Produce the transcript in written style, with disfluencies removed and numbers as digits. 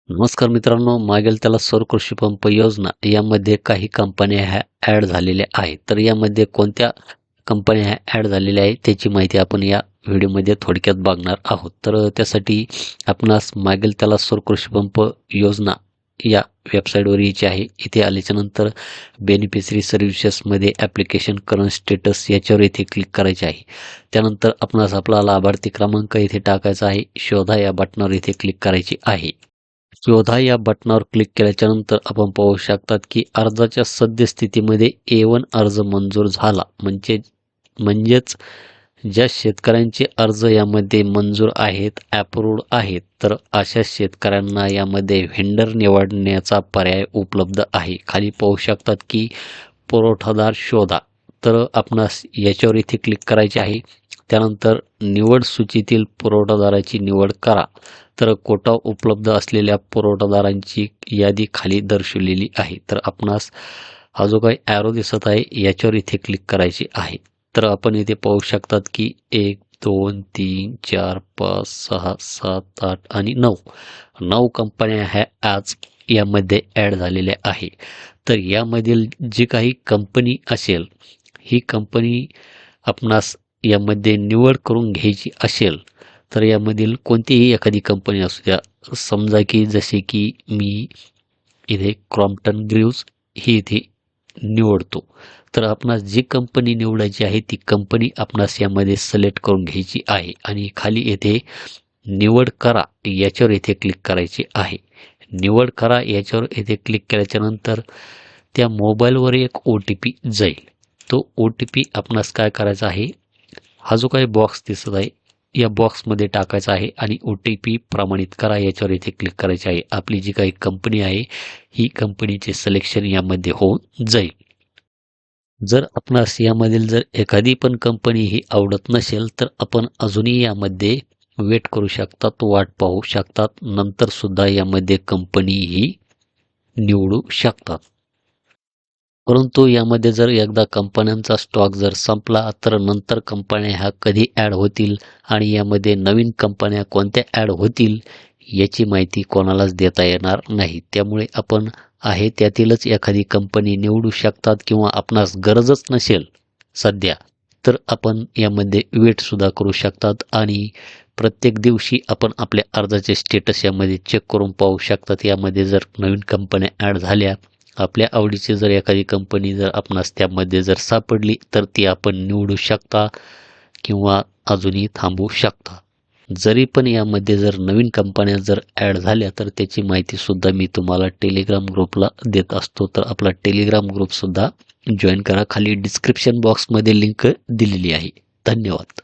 नमस्कार मित्रांनो, मागेल त्याला सौर कृषी पंप योजना यामध्ये काही कंपन्या ह्या ॲड झालेल्या आहेत. तर यामध्ये कोणत्या कंपन्या ह्या ॲड झालेल्या आहेत त्याची माहिती आपण या व्हिडिओमध्ये थोडक्यात बघणार आहोत. तर त्यासाठी आपणास मागेल त्याला सौर कृषी पंप योजना या वेबसाईटवर यायची आहे. इथे आल्याच्यानंतर बेनिफिशरी सर्व्हिसेसमध्ये ॲप्लिकेशन करंट स्टेटस याच्यावर इथे क्लिक करायचे आहे. त्यानंतर आपणास आपला लाभार्थी क्रमांक इथे टाकायचा आहे. शोधा या बटनावर इथे क्लिक करायचे आहे. शोधा या बटनावर क्लिक केल्याच्यानंतर आपण पाहू शकतात की अर्जाच्या सद्यस्थितीमध्ये A1 अर्ज मंजूर झाला. म्हणजेच ज्या शेतकऱ्यांचे अर्ज यामध्ये मंजूर आहेत, अप्रूव्ड आहेत, तर अशा शेतकऱ्यांना यामध्ये व्हेंडर निवडण्याचा पर्याय उपलब्ध आहे. खाली पाहू शकतात की पुरवठादार शोधा. तर आपणास याच्यावर इथे क्लिक करायचे आहे. त्यानंतर निवड सूचीतील पुरवठादाराची निवड करा. तर कोटा उपलब्ध असलेल्या पुरवठादारांची यादी खाली दर्शवलेली आहे. तर आपणास हा जो काही ॲरो दिसत आहे याच्यावर इथे क्लिक करायचे आहे. तर आपण इथे पाहू शकतात की 1 2 3 4 5 6 7 8 आणि 9 कंपन्या ह्या आज यामध्ये ॲड झालेल्या आहे. तर यामधील जी काही कंपनी असेल, ही कंपनी आपणास यामध्ये निवड करून घ्यायची असेल तर यामधील कोणतीही एखादी कंपनी असू द्या. समजा की जसे की मी इथे क्रॉम्प्टन ग्रीव्स ही इथे निवडतो. तर आपणास जी कंपनी निवडायची आहे ती कंपनी आपणास यामध्ये सिलेक्ट करून घ्यायची आहे आणि खाली येथे निवड करा याच्यावर इथे क्लिक करायचे आहे. निवड करा याच्यावर इथे क्लिक केल्याच्यानंतर त्या मोबाईलवर एक OTP जाईल. तो OTP आपणास काय करायचा आहे, हा जो काही बॉक्स दिसत आहे या बॉक्समध्ये टाकायचा आहे आणि OTP प्रमाणित करा याच्यावर इथे क्लिक करायचे आहे. आपली जी काही कंपनी आहे ही कंपनीचे सिलेक्शन यामध्ये होऊन जाईल. जर आपणास यामधील जर एखादी पण कंपनी ही आवडत नसेल तर आपण अजूनही यामध्ये वेट करू शकतात, वाट पाहू शकतात. नंतर सुद्धा यामध्ये कंपनी ही निवडू शकतात. परंतु यामध्ये जर एकदा कंपन्यांचा स्टॉक जर संपला तर नंतर कंपन्या ह्या कधी ॲड होतील आणि यामध्ये नवीन कंपन्या कोणत्या ॲड होतील याची माहिती कोणालाच देता येणार नाही. त्यामुळे आपण आहे त्यातीलच एखादी कंपनी निवडू शकतात किंवा आपणास गरजच नसेल सध्या तर आपण यामध्ये वेटसुद्धा करू शकतात आणि प्रत्येक दिवशी आपण आपल्या अर्जाचे स्टेटस यामध्ये चेक करून पाहू शकतात. यामध्ये जर नवीन कंपन्या ॲड झाल्या, आपल्या आवडीची जर एखादी कंपनी जर आपणास त्यामध्ये जर सापडली तर ती आपण निवडू शकता किंवा अजूनही थांबवू शकता. जरी पण यामध्ये जर नवीन कंपन्या जर ॲड झाल्या तर त्याची माहितीसुद्धा मी तुम्हाला टेलिग्राम ग्रुपला देत असतो. तर आपला टेलिग्राम ग्रुपसुद्धा जॉईन करा. खाली डिस्क्रिप्शन बॉक्समध्ये लिंक दिलेली आहे. धन्यवाद.